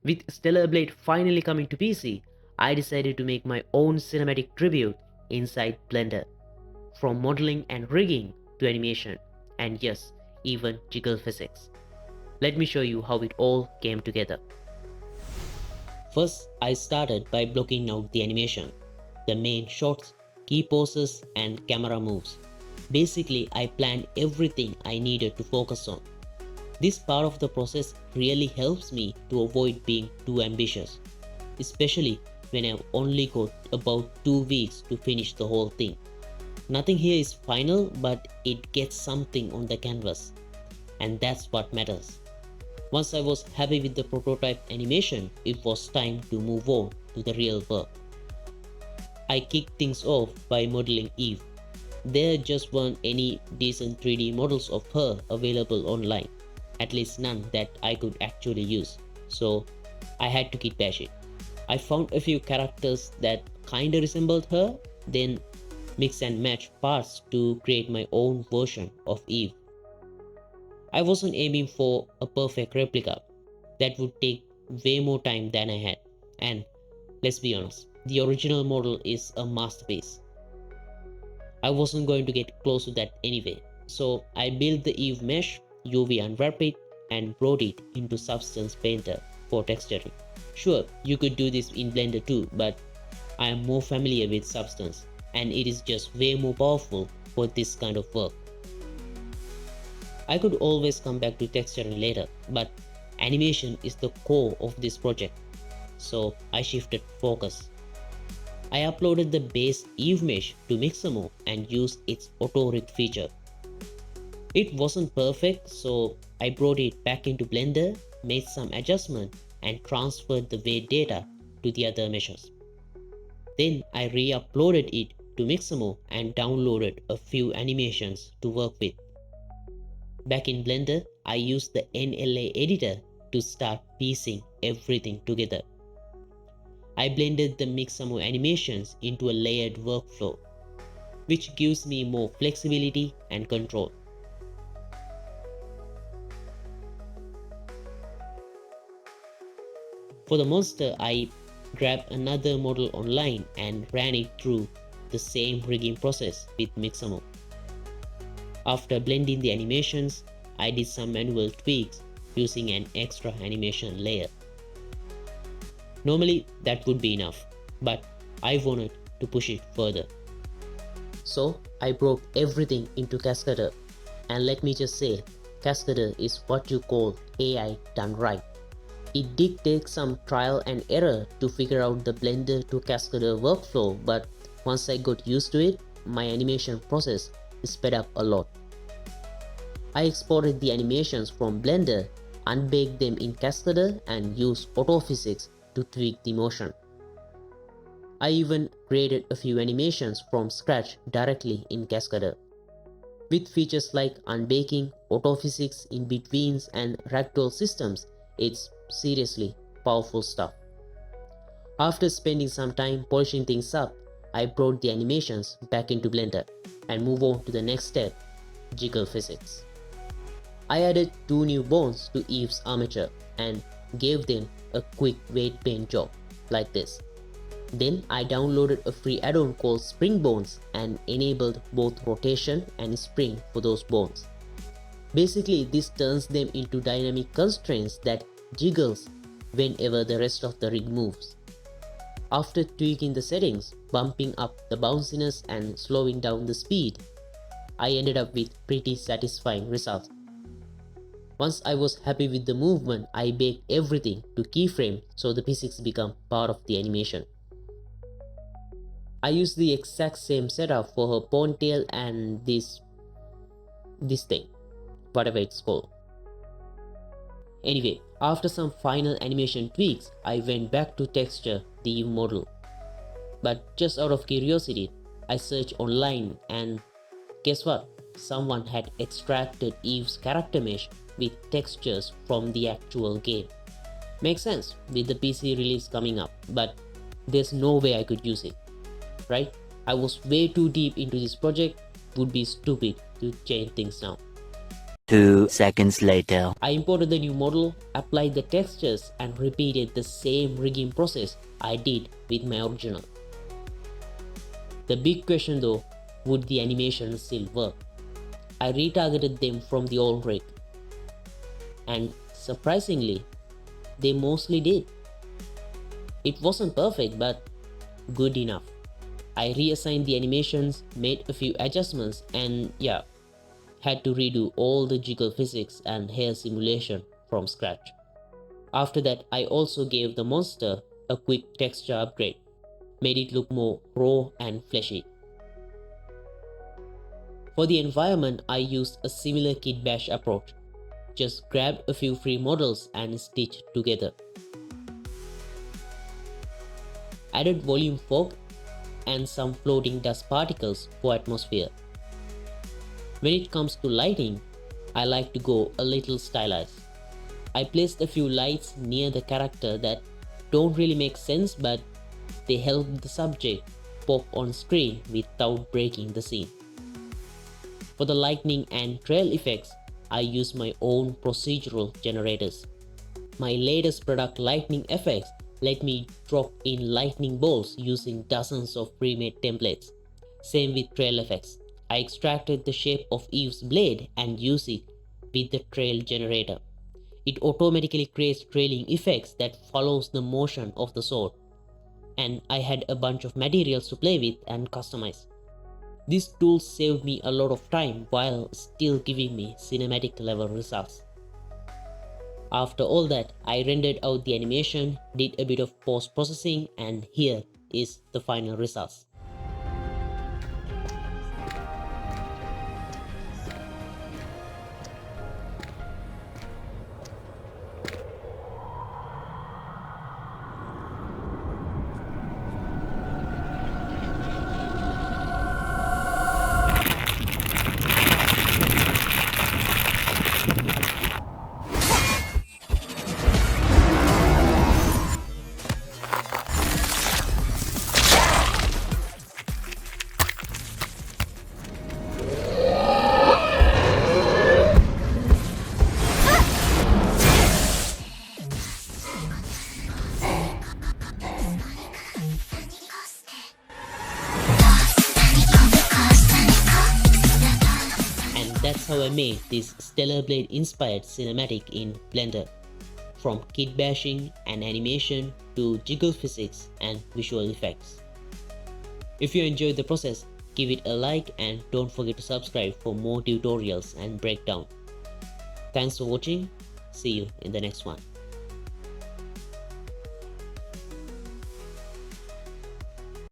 With Stellar Blade finally coming to PC, I decided to make my own cinematic tribute inside Blender. From modeling and rigging to animation, and yes, even jiggle physics. Let me show you how it all came together. First, I started by blocking out the animation, the main shots, key poses and camera moves. Basically, I planned everything I needed to focus on. This part of the process really helps me to avoid being too ambitious, especially when I've only got about 2 weeks to finish the whole thing. Nothing here is final, but it gets something on the canvas, and that's what matters. Once I was happy with the prototype animation, it was time to move on to the real work. I kicked things off by modeling Eve. There just weren't any decent 3D models of her available online, at least none that I could actually use, so I had to kit bash it. I found a few characters that kinda resembled her, then mix and match parts to create my own version of Eve. I wasn't aiming for a perfect replica. That would take way more time than I had, and let's be honest, the original model is a masterpiece. I wasn't going to get close to that anyway, so I built the Eve mesh, UV unwrapped it, and brought it into Substance Painter for texturing. Sure, you could do this in Blender too, but I am more familiar with Substance, and it is just way more powerful for this kind of work. I could always come back to texturing later, but animation is the core of this project, so I shifted focus. I uploaded the base Eve mesh to Mixamo and used its auto rig feature. It wasn't perfect, so I brought it back into Blender, made some adjustment, and transferred the weight data to the other meshes. Then I re-uploaded it to Mixamo and downloaded a few animations to work with. Back in Blender, I used the NLA editor to start piecing everything together. I blended the Mixamo animations into a layered workflow, which gives me more flexibility and control. For the monster, I grabbed another model online and ran it through the same rigging process with Mixamo. After blending the animations, I did some manual tweaks using an extra animation layer. Normally that would be enough, but I wanted to push it further. So I broke everything into Cascadeur, and let me just say, Cascadeur is what you call AI done right. It did take some trial and error to figure out the Blender to Cascadeur workflow, but once I got used to it, my animation process sped up a lot. I exported the animations from Blender, unbaked them in Cascadeur, and used AutoPhysics to tweak the motion. I even created a few animations from scratch directly in Cascadeur. With features like unbaking, AutoPhysics, in-betweens, and ragdoll systems, it's seriously powerful stuff. After spending some time polishing things up, I brought the animations back into Blender and moved on to the next step, jiggle physics. I added 2 new bones to Eve's armature and gave them a quick weight paint job, like this. Then I downloaded a free add-on called Spring Bones and enabled both rotation and spring for those bones. Basically, this turns them into dynamic constraints that jiggles whenever the rest of the rig moves. After tweaking the settings, bumping up the bounciness and slowing down the speed, I ended up with pretty satisfying results. Once I was happy with the movement, I baked everything to keyframe so the physics become part of the animation. I used the exact same setup for her ponytail and this thing, whatever it's called. Anyway, after some final animation tweaks, I went back to texture the Eve model. But just out of curiosity, I searched online and guess what? Someone had extracted Eve's character mesh with textures from the actual game. Makes sense with the PC release coming up, but there's no way I could use it, right? I was way too deep into this project, would be stupid to change things now. 2 seconds later. I imported the new model, applied the textures and repeated the same rigging process I did with my original. The big question though, would the animation still work? I retargeted them from the old rig, and surprisingly, they mostly did. It wasn't perfect, but good enough. I reassigned the animations, made a few adjustments, and yeah, had to redo all the jiggle physics and hair simulation from scratch. After that, I also gave the monster a quick texture upgrade, made it look more raw and fleshy. For the environment, I used a similar kit bash approach. Just grabbed a few free models and stitched together. Added volume fog and some floating dust particles for atmosphere. When it comes to lighting, I like to go a little stylized. I placed a few lights near the character that don't really make sense, but they help the subject pop on screen without breaking the scene. For the lightning and trail effects, I use my own procedural generators. My latest product, lightning effects, let me drop in lightning bolts using dozens of pre-made templates. Same with trail effects. I extracted the shape of Eve's blade and use it with the trail generator. It automatically creates trailing effects that follows the motion of the sword. And I had a bunch of materials to play with and customize. This tool saved me a lot of time while still giving me cinematic level results. After all that, I rendered out the animation, did a bit of post-processing, and here is the final results. That's how I made this Stellar Blade inspired cinematic in Blender. From kit bashing and animation to jiggle physics and visual effects. If you enjoyed the process, give it a like and don't forget to subscribe for more tutorials and breakdown. Thanks for watching. See you in the next one.